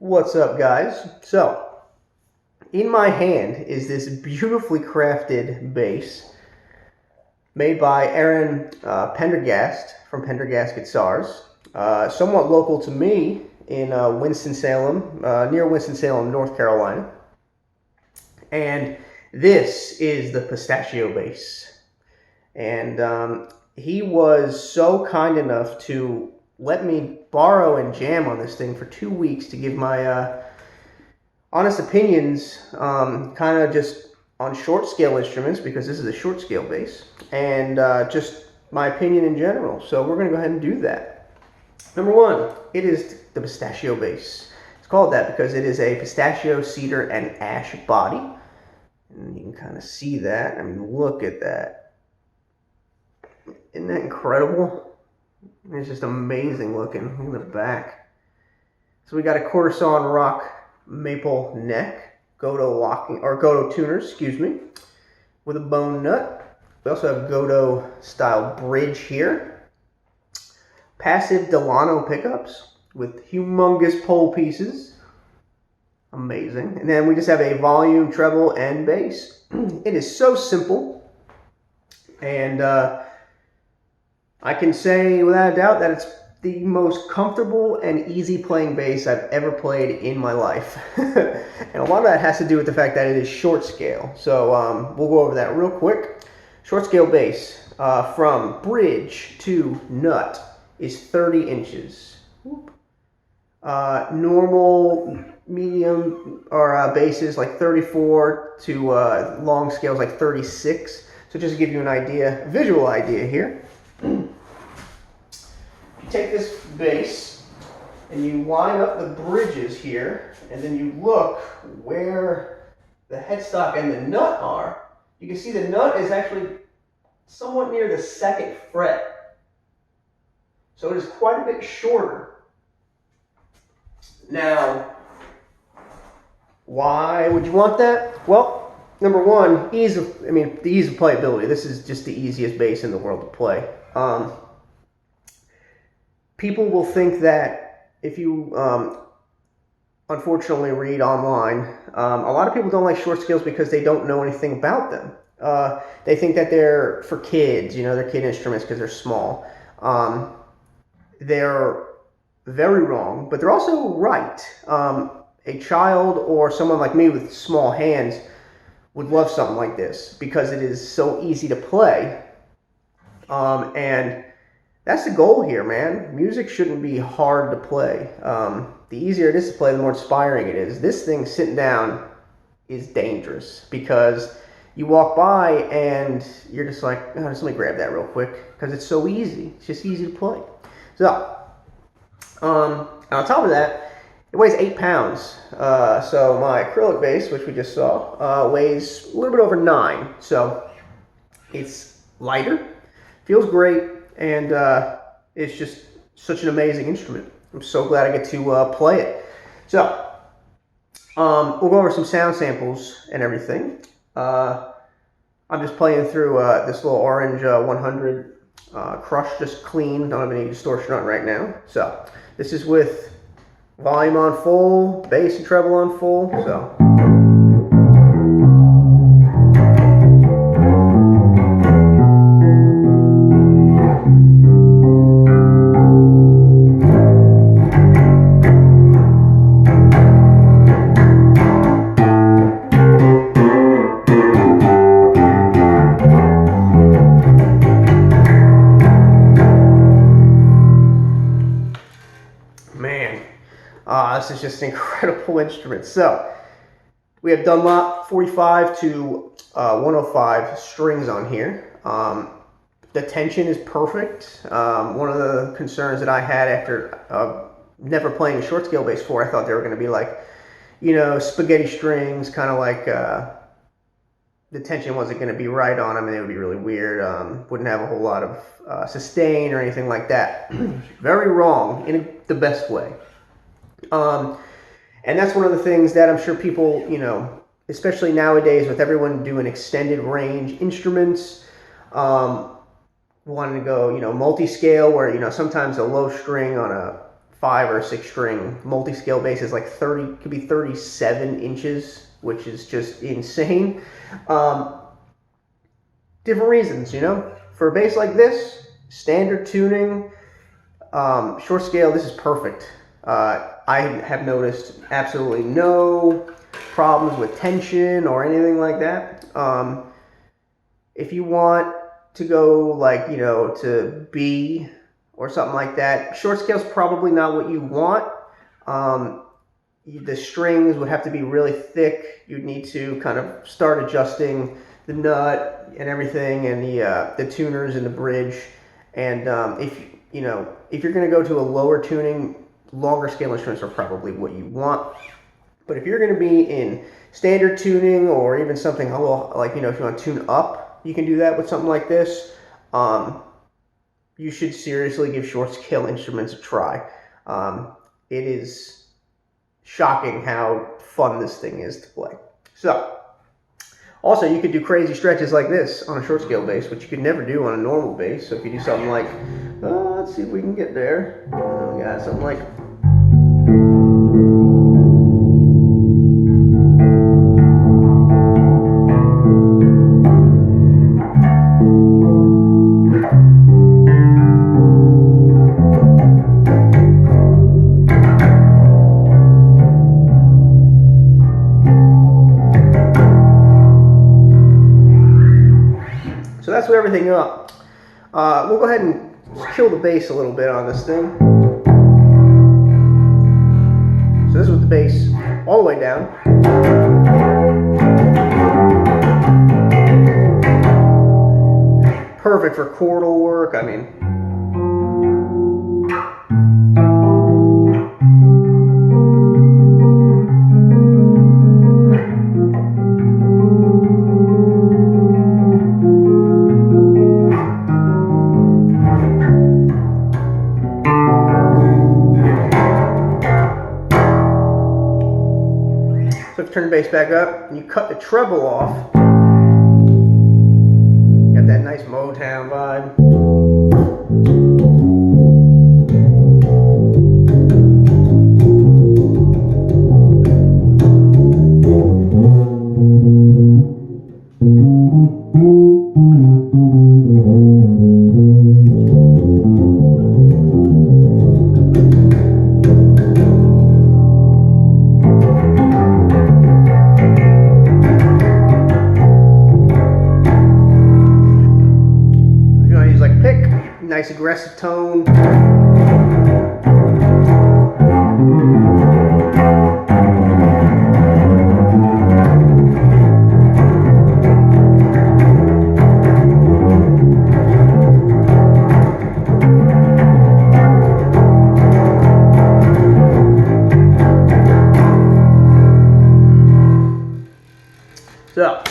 What's up, guys? So, in my hand is this beautifully crafted bass made by Aaron Pendergast from Pendergast Guitars, somewhat local to me in Winston-Salem, near Winston-Salem, North Carolina. And this is the Pistachio bass. And he was so kind enough to let me borrow and jam on this thing for 2 weeks to give my honest opinions, kind of just on short scale instruments, because this is a short scale bass, and just my opinion in general. So we're going to go ahead and do that. Number one, it is the Pistachio bass. It's called that because it is a pistachio, cedar, and ash body. And you can kind of see that. I mean, look at that. Isn't that incredible? It's just amazing looking. Look at the back. So we got a quarter sawn rock maple neck, Godo tuners, excuse me, with a bone nut. We also have Godo style bridge here. Passive Delano pickups with humongous pole pieces. Amazing. And then we just have a volume, treble, and bass. It is so simple. And I can say without a doubt that it's the most comfortable and easy playing bass I've ever played in my life. And a lot of that has to do with the fact that it is short scale. So we'll go over that real quick. Short scale bass from bridge to nut is 30 inches. Normal, medium, or basses like 34 to long scales like 36. So just to give you an idea, visual idea here. Take this bass and you line up the bridges here, and then you look where the headstock and the nut are. You can see the nut is actually somewhat near the 2nd fret. So it is quite a bit shorter. Now, why would you want that? Well, number one, the ease of playability. This is just the easiest bass in the world to play. People will think that if you unfortunately read online, a lot of people don't like short scales because they don't know anything about them. They think that they're for kids, they're kid instruments because they're small. They're very wrong, but they're also right. A child or someone like me with small hands would love something like this because it is so easy to play. And that's the goal here, man. Music shouldn't be hard to play. The easier it is to play, the more inspiring it is. This thing sitting down is dangerous because you walk by and you're just like, oh, just let me grab that real quick, because it's so easy. It's just easy to play. So, on top of that, it weighs 8 pounds. So my acrylic bass, which we just saw, weighs a little bit over 9. So it's lighter, feels great, and it's just such an amazing instrument. I'm so glad I get to play it. So, we'll go over some sound samples and everything. I'm just playing through this little orange 100 Crush, just clean. Don't have any distortion on it right now. So, this is with volume on full, bass and treble on full. So. Man, this is just an incredible instrument. So, we have Dunlop 45 to 105 strings on here. The tension is perfect. One of the concerns that I had after never playing a short scale bass before, I thought they were going to be like, spaghetti strings, kind of like the tension wasn't going to be right on them, and it would be really weird. Wouldn't have a whole lot of sustain or anything like that. Very wrong in the best way. And that's one of the things that I'm sure people, especially nowadays with everyone doing extended range instruments, wanting to go, multi-scale, where, sometimes a low string on a 5 or 6 string multi-scale bass is like 30, could be 37 inches, which is just insane. Different reasons, you know. For a bass like this, standard tuning, short scale, this is perfect. I have noticed absolutely no problems with tension or anything like that. If you want to go like, you know, to B or something like that, short scale is probably not what you want. The strings would have to be really thick. You'd need to kind of start adjusting the nut and everything, and the tuners and the bridge. And if you're going to go to a lower tuning, longer scale instruments are probably what you want. But if you're going to be in standard tuning, or even something a little like, you know, if you want to tune up, you can do that with something like this. You should seriously give short scale instruments a try. It is shocking how fun this thing is to play. So, also you could do crazy stretches like this on a short scale bass, which you could never do on a normal bass. So if you do something like, let's see if we can get there. We got something like. So that's with everything up. We'll go ahead and kill the bass a little bit on this thing. So this is with the bass all the way down. Perfect for chordal work, I mean. So if you turn the bass back up and you cut the treble off, got that nice Motown vibe. Nice aggressive tone. So,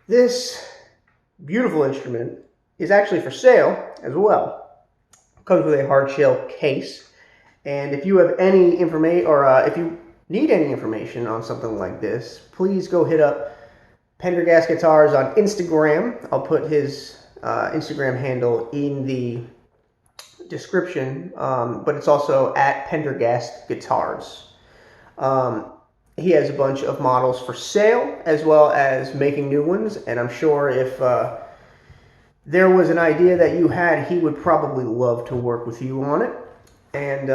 this beautiful instrument is actually for sale as well. It comes with a hard shell case, and if you have any information, or if you need any information on something like this, please go hit up Pendergast Guitars on Instagram. I'll put his Instagram handle in the description, but it's also at Pendergast Guitars. He has a bunch of models for sale, as well as making new ones, and I'm sure if there was an idea that you had, he would probably love to work with you on it. And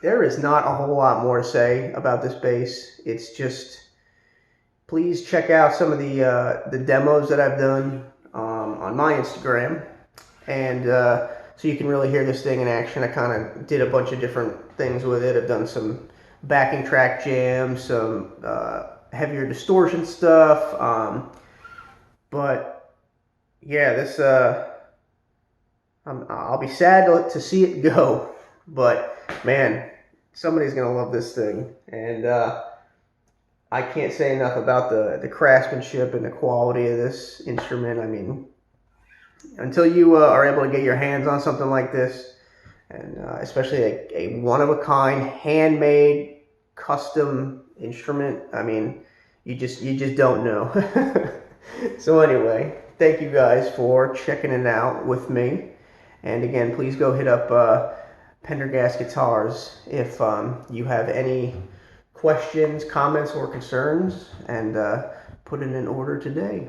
there is not a whole lot more to say about this bass. It's just, please check out some of the demos that I've done on my Instagram, and so you can really hear this thing in action. I kind of did a bunch of different things with it. I've done some backing track jams, some heavier distortion stuff, but yeah, this I'll be sad to see it go, but man, somebody's gonna love this thing, and I can't say enough about the craftsmanship and the quality of this instrument. I mean, until you are able to get your hands on something like this, and especially a one-of-a-kind, handmade, custom instrument, I mean, you just don't know. So anyway, thank you guys for checking it out with me, And again, please go hit up Pendergast Guitars if you have any questions, comments, or concerns, and put in an order today.